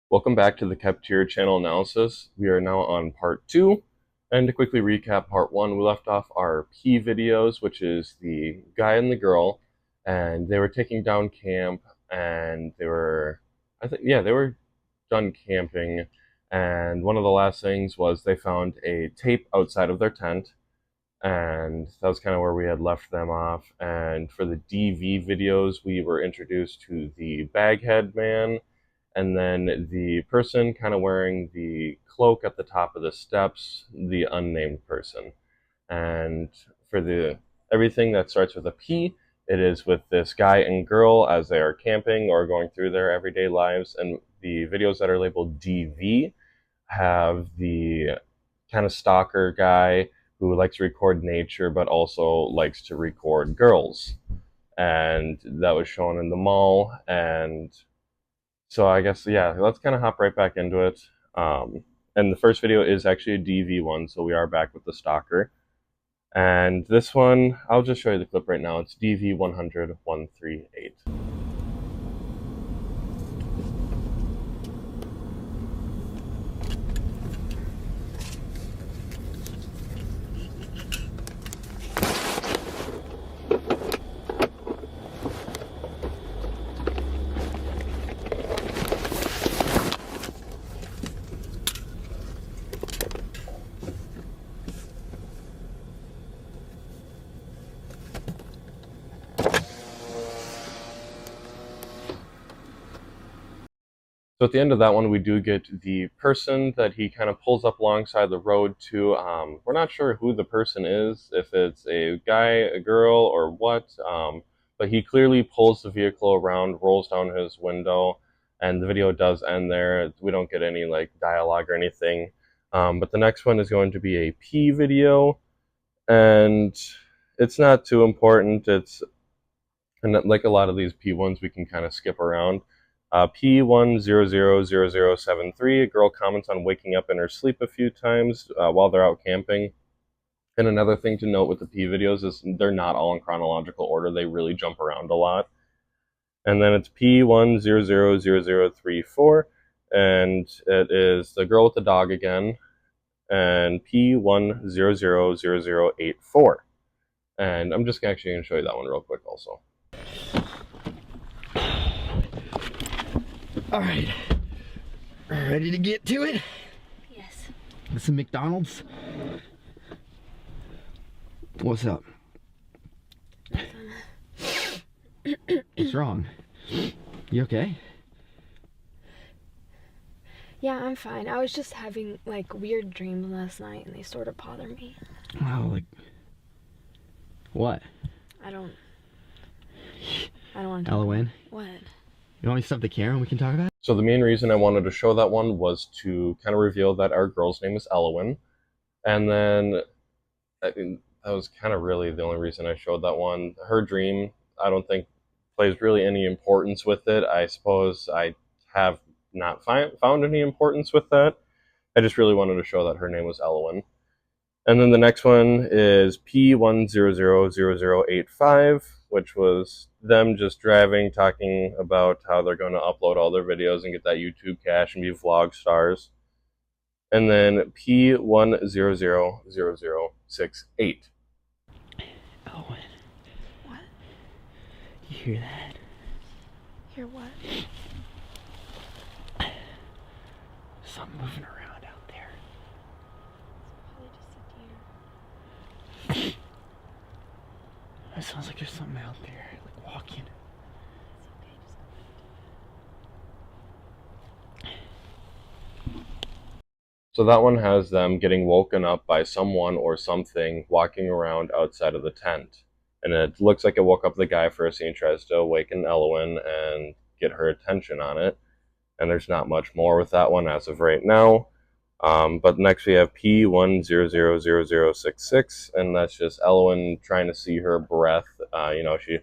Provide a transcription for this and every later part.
Welcome back to the Kepther channel analysis. We are now on part 2, and to quickly recap part 1, we left off our P videos, which is the guy and the girl, and they were taking down camp, and they were done camping, and one of the last things was they found a tape outside of their tent, and that was kind of where we had left them off. And for the DV videos, we were introduced to the baghead man, and then the person kind of wearing the cloak at the top of the steps, the unnamed person. And for the everything that starts with a P, it is with this guy and girl as they are camping or going through their everyday lives. And the videos that are labeled DV have the kind of stalker guy who likes to record nature but also likes to record girls. And that was shown in the mall. And so I guess, yeah, let's kind of hop right back into it. And the first video is actually a DV one, so we are back with the stalker. And this one, I'll just show you the clip right now. It's DV 100-138. So at the end of that one, we do get the person that he kind of pulls up alongside the road to. We're not sure who the person is, if it's a guy, a girl, or what, but he clearly pulls the vehicle around, rolls down his window, and the video does end there. We don't get any like dialogue or anything. But the next one is going to be a P video, and it's not too important. And like a lot of these P ones, we can kind of skip around. P1000073, a girl comments on waking up in her sleep a few times while they're out camping. And another thing to note with the P videos is they're not all in chronological order. They really jump around a lot. And then it's P1000034, and it is the girl with the dog again, and P1000084. And I'm just actually going to show you that one real quick also. All right, ready to get to it? Yes. This is McDonald's. What's up? What's wrong? You okay? Yeah, I'm fine. I was just having like weird dreams last night and they sort of bother me. Oh, like what? I don't want to. Halloween? What? You want me to stop the camera and we can talk about it? So the main reason I wanted to show that one was to kind of reveal that our girl's name is Elwyn. And then that was kind of really the only reason I showed that one. Her dream, I don't think plays really any importance with it. I suppose I have not found any importance with that. I just really wanted to show that her name was Elwyn. And then the next one is P1000085, which was them just driving, talking about how they're going to upload all their videos and get that YouTube cash and be vlog stars. And then P1000068. Owen, What? you hear that? Hear what? Something moving around out there. Probably just a deer. It sounds like there's something out there, like walking. It's okay, just go. So that one has them getting woken up by someone or something walking around outside of the tent. And it looks like it woke up the guy first, and he tries to awaken Elwyn and get her attention on it. And there's not much more with that one as of right now. But next we have P1000066, and that's just Elwyn trying to see her breath. She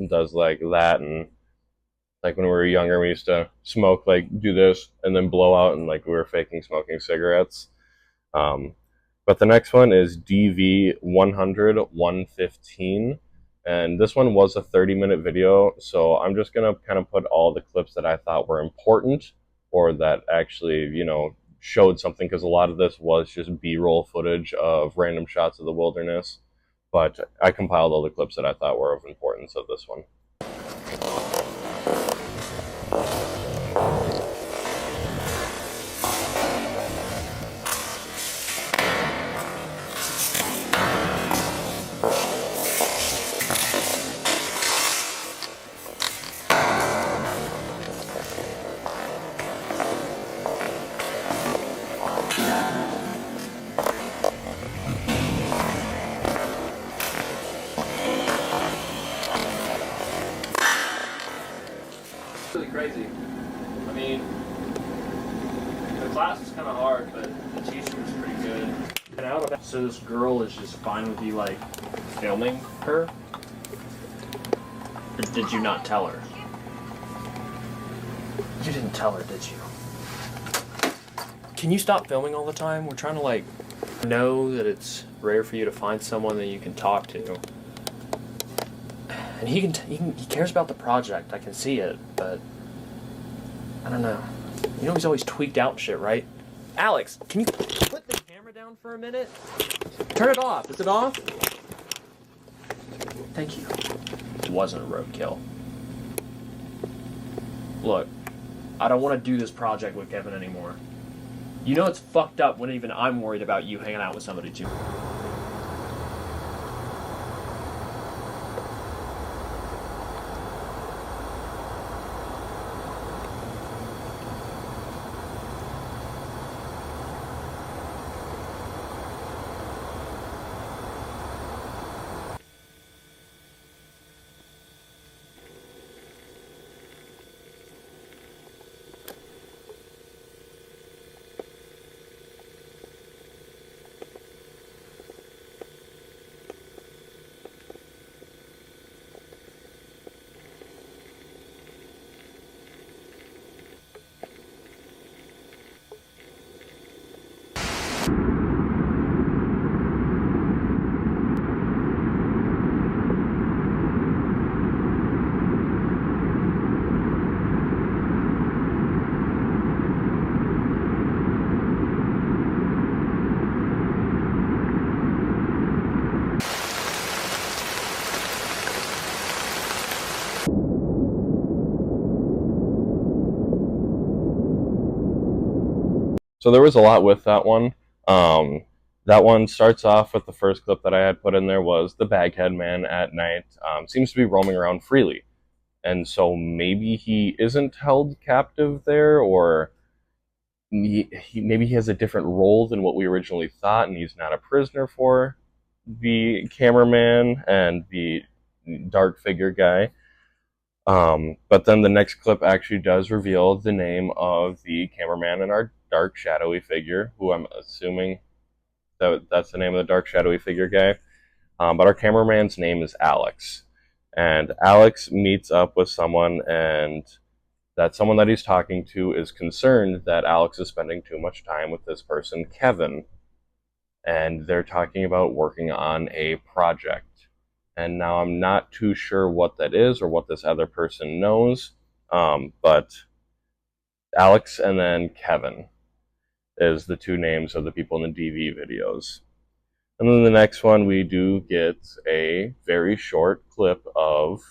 does like that, and like when we were younger, we used to smoke, like do this and then blow out, and like we were faking smoking cigarettes. But the next one is DV 100-115, and this one was a 30-minute video, so I'm just gonna kind of put all the clips that I thought were important or that actually, you know, showed something, because a lot of this was just B-roll footage of random shots of the wilderness. But I compiled all the clips that I thought were of importance of this one. Really crazy. I mean, the class was kind of hard, but the teacher was pretty good. And out of so this girl is just fine with you like filming her? Or did you not tell her? You didn't tell her, did you? Can you stop filming all the time? We're trying to like know that it's rare for you to find someone that you can talk to. And he cares about the project. I can see it, but I don't know. You know he's always tweaked out and shit, right? Alex, can you put the camera down for a minute? Turn it off. Is it off? Thank you. It wasn't a roadkill. Look, I don't want to do this project with Kevin anymore. You know it's fucked up when even I'm worried about you hanging out with somebody too. So there was a lot with that one. That one starts off with the first clip that I had put in there was the baghead man at night seems to be roaming around freely. And so maybe he isn't held captive there, or maybe he has a different role than what we originally thought, and he's not a prisoner for the cameraman and the dark figure guy. But then the next clip actually does reveal the name of the cameraman and our dark shadowy figure, who I'm assuming that's the name of the dark shadowy figure guy. But our cameraman's name is Alex. And Alex meets up with someone, and that someone that he's talking to is concerned that Alex is spending too much time with this person, Kevin. And they're talking about working on a project. And now I'm not too sure what that is or what this other person knows. But Alex and then Kevin is the two names of the people in the DV videos. And then the next one, we do get a very short clip of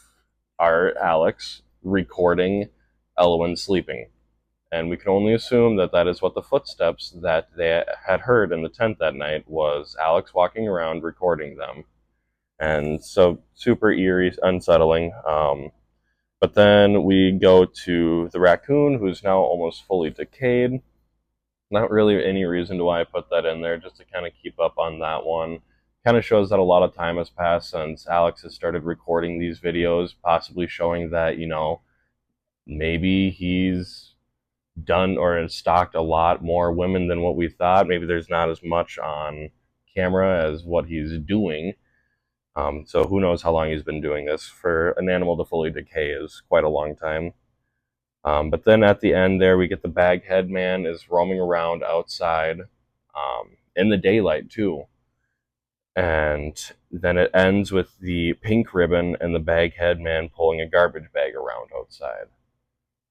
our Alex recording Elwyn sleeping. And we can only assume that that is what the footsteps that they had heard in the tent that night was Alex walking around recording them. And so super eerie, unsettling. But then we go to the raccoon, who's now almost fully decayed. Not really any reason to why I put that in there, just to kind of keep up on that one. Kind of shows that a lot of time has passed since Alex has started recording these videos, possibly showing that, you know, maybe he's done or has stalked a lot more women than what we thought. Maybe there's not as much on camera as what he's doing. So who knows how long he's been doing this. For an animal to fully decay is quite a long time. But then at the end there, we get the baghead man is roaming around outside in the daylight too. And then it ends with the pink ribbon and the baghead man pulling a garbage bag around outside.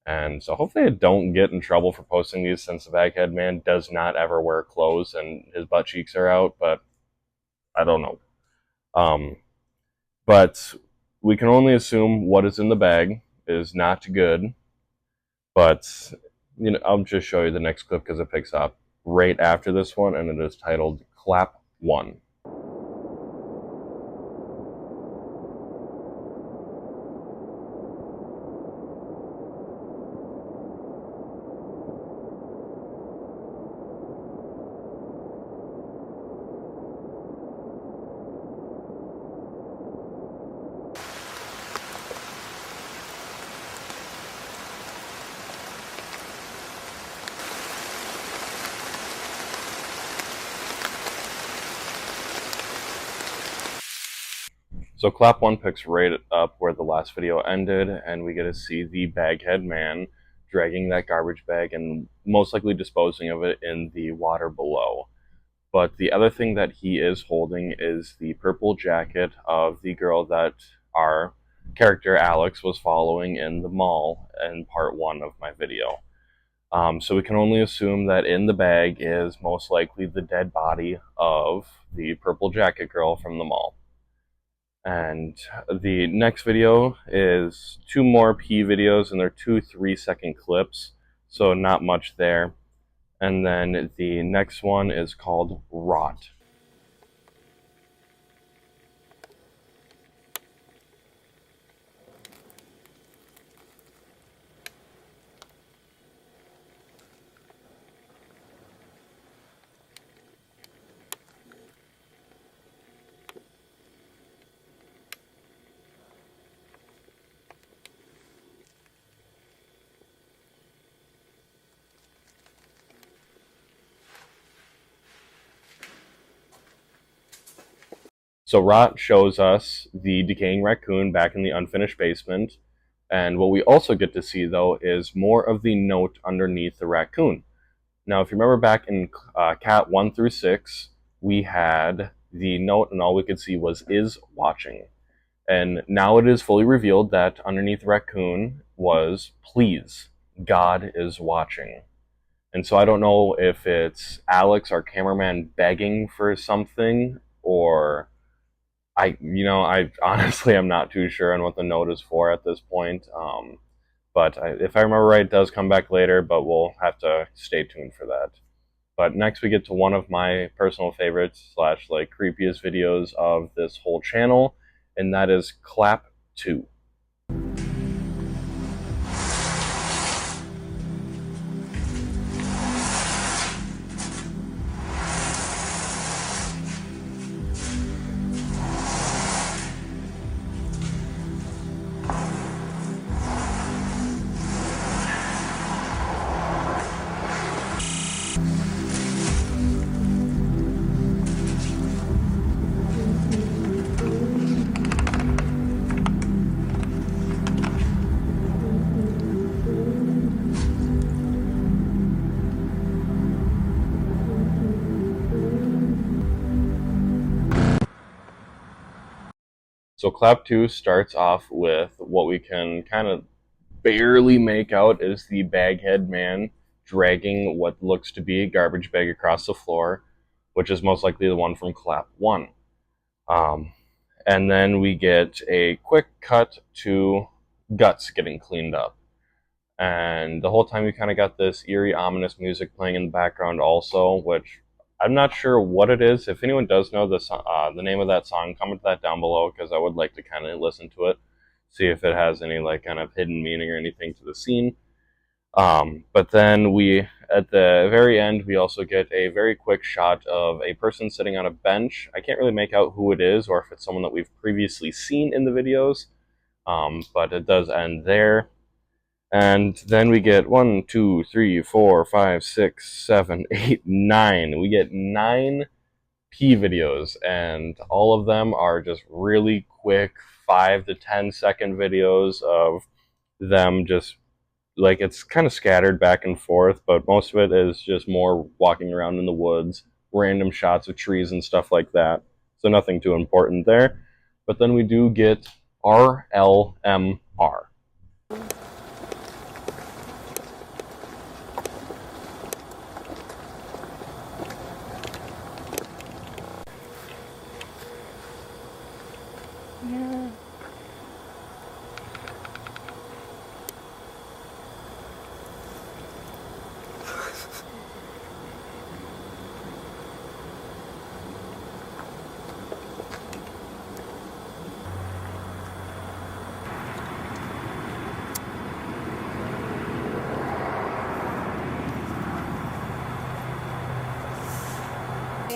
And so hopefully I don't get in trouble for posting these, since the baghead man does not ever wear clothes and his butt cheeks are out, but I don't know. But we can only assume what is in the bag is not good. But I'll just show you the next clip because it picks up right after this one, and it is titled Clap 1. So clap 1 picks right up where the last video ended, and we get to see the baghead man dragging that garbage bag and most likely disposing of it in the water below. But the other thing that he is holding is the purple jacket of the girl that our character Alex was following in the mall in part 1 of my video. So we can only assume that in the bag is most likely the dead body of the purple jacket girl from the mall. And the next video is 2 more P videos, and they're 2 3-second clips, so not much there. And then the next one is called Rot. So Rot shows us the decaying raccoon back in the unfinished basement, and what we also get to see, though, is more of the note underneath the raccoon. Now, if you remember back in Cat 1 through 6, we had the note, and all we could see was "is watching." And now it is fully revealed that underneath the raccoon was "please, God is watching." And so I don't know if it's Alex, our cameraman, begging for something, or I honestly am not too sure on what the note is for at this point. But if I remember right, it does come back later, but we'll have to stay tuned for that. But next we get to one of my personal favorites / like creepiest videos of this whole channel, and that is Clap 2. So Clap 2 starts off with what we can kind of barely make out is the baghead man dragging what looks to be a garbage bag across the floor, which is most likely the one from Clap 1. And then we get a quick cut to guts getting cleaned up. And the whole time you kind of got this eerie, ominous music playing in the background also, which I'm not sure what it is. If anyone does know the name of that song, comment that down below, because I would like to kind of listen to it, see if it has any like kind of hidden meaning or anything to the scene. But then at the very end, we also get a very quick shot of a person sitting on a bench. I can't really make out who it is or if it's someone that we've previously seen in the videos, but it does end there. And then we get 1, 2, 3, 4, 5, 6, 7, 8, 9. We get 9 P videos, and all of them are just really quick 5 to 10-second videos of them just like, it's kind of scattered back and forth, but most of it is just more walking around in the woods, random shots of trees and stuff like that. So nothing too important there. But then we do get RLMR.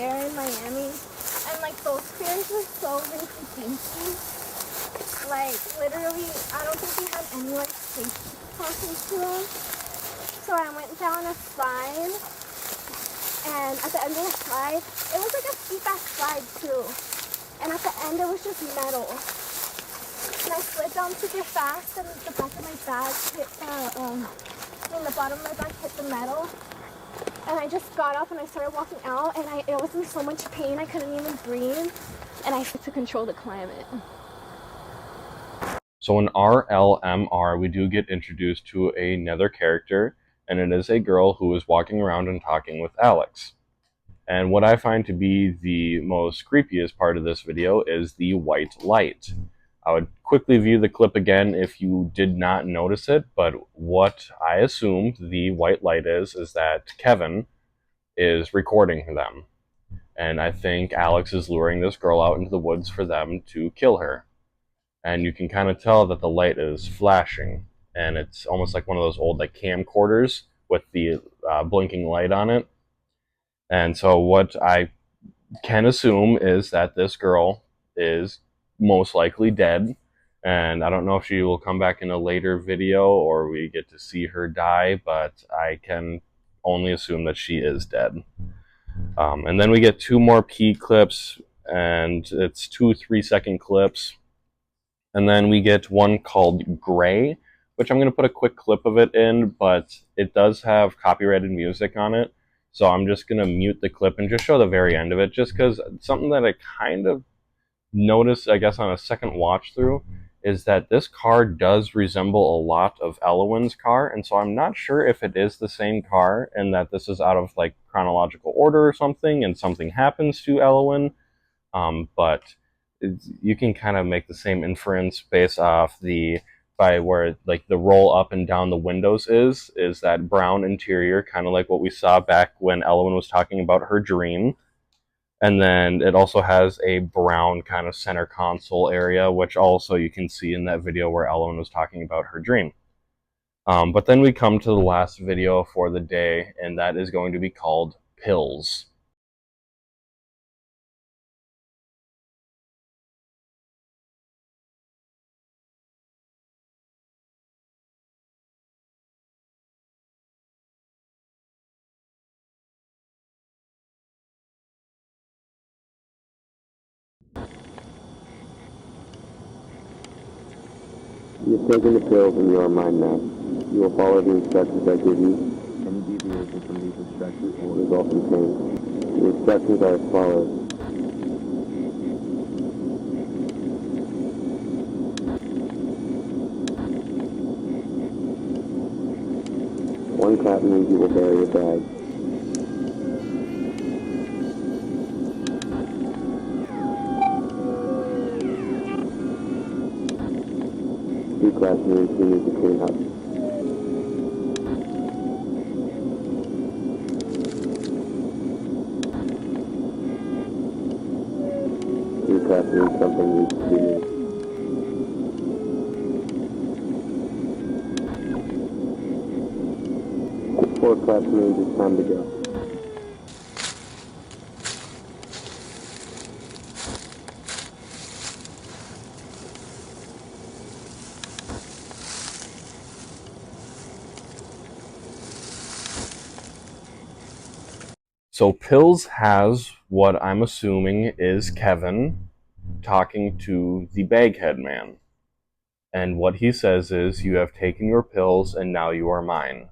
fair in Miami, and like those fairs were so rinky dinky. Like literally, I don't think they had any like safety precautions to them. So I went down a slide, and at the end of the slide, it was like a steep ass slide too. And at the end, it was just metal. And I slid down super fast, and the back of my bag hit the bottom of my bag hit the metal. And I just got up and I started walking out, and it was in so much pain I couldn't even breathe. And I had to control the climate. So in RLMR, we do get introduced to another character, and it is a girl who is walking around and talking with Alex. And what I find to be the most creepiest part of this video is the white light. I would quickly view the clip again if you did not notice it, but what I assumed the white light is that Kevin is recording them. And I think Alex is luring this girl out into the woods for them to kill her. And you can kind of tell that the light is flashing, and it's almost like one of those old like camcorders with the blinking light on it. And so what I can assume is that this girl is most likely dead, and I don't know if she will come back in a later video or we get to see her die, but I can only assume that she is dead. And then we get two more P clips, and it's 2 3-second clips. And then we get one called Gray, which I'm going to put a quick clip of it in, but it does have copyrighted music on it. So I'm just going to mute the clip and just show the very end of it, just because something that I kind of noticed, I guess, on a second watch through, is that this car does resemble a lot of Elowin's car, and so I'm not sure if it is the same car and that this is out of like chronological order or something, and something happens to Elowin, but you can kind of make the same inference based off by where like the roll up and down the windows is that brown interior, kind of like what we saw back when Elowin was talking about her dream. And then it also has a brown kind of center console area, which also you can see in that video where Elowin was talking about her dream. But then we come to the last video for the day, and that is going to be called Pills. You've taken the pills and you are mine now. You will follow the instructions I give you. Any deviation from these instructions will result in pain. The instructions are as follows. One clap means you will bury a bag. Two claps means you need to clean up. Three claps means something needs to be moved. Four claps means it's time to go. So Pills has what I'm assuming is Kevin talking to the baghead man. And what he says is, you have taken your pills and now you are mine.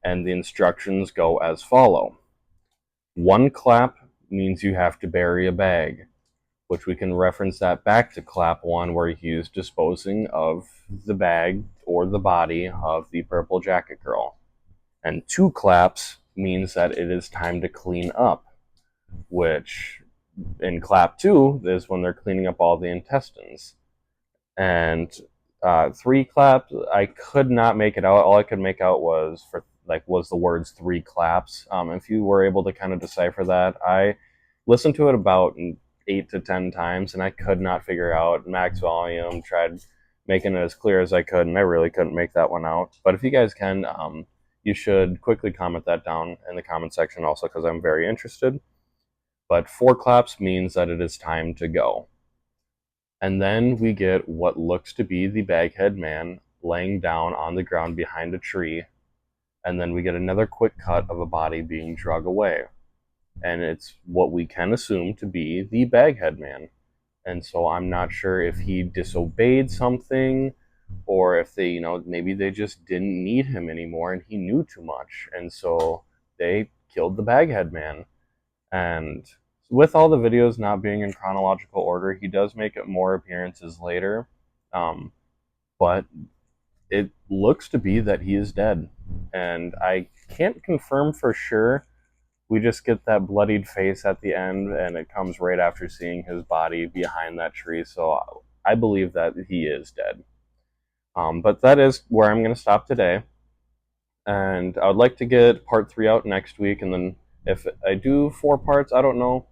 And the instructions go as follow. One clap means you have to bury a bag, which we can reference that back to clap one where he is disposing of the bag or the body of the purple jacket girl. And two claps means that it is time to clean up, which in clap two is when they're cleaning up all the intestines. And three claps, I could not make it out. All I could make out was the words three claps. If you were able to kind of decipher that, I listened to it about 8 to 10 times, and I could not figure out max volume. Tried making it as clear as I could, and I really couldn't make that one out. But if you guys can, you should quickly comment that down in the comment section also, because I'm very interested. but 4 claps means that it is time to go. And then we get what looks to be the baghead man laying down on the ground behind a tree, and then we get another quick cut of a body being dragged away. And it's what we can assume to be the baghead man. And so I'm not sure if he disobeyed something, or if they, maybe they just didn't need him anymore and he knew too much. And so they killed the baghead man. And with all the videos not being in chronological order, he does make more appearances later. But it looks to be that he is dead. And I can't confirm for sure. We just get that bloodied face at the end, and it comes right after seeing his body behind that tree. So I believe that he is dead. But that is where I'm going to stop today. And I would like to get part 3 out next week, and then if I do 4 parts, I don't know.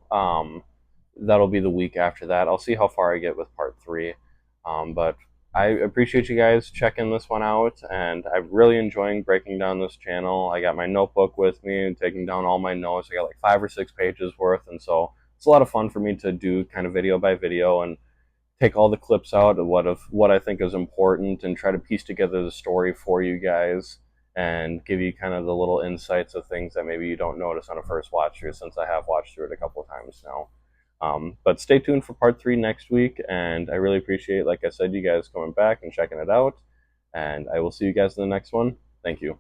That'll be the week after that. I'll see how far I get with part 3. But I appreciate you guys checking this one out, and I'm really enjoying breaking down this channel. I got my notebook with me and taking down all my notes. I got like 5 or 6 pages worth, and so it's a lot of fun for me to do kind of video by video and take all the clips out of what I think is important and try to piece together the story for you guys and give you kind of the little insights of things that maybe you don't notice on a first watch through, since I have watched through it a couple of times now. But stay tuned for part 3 next week, and I really appreciate, like I said, you guys coming back and checking it out, and I will see you guys in the next one. Thank you.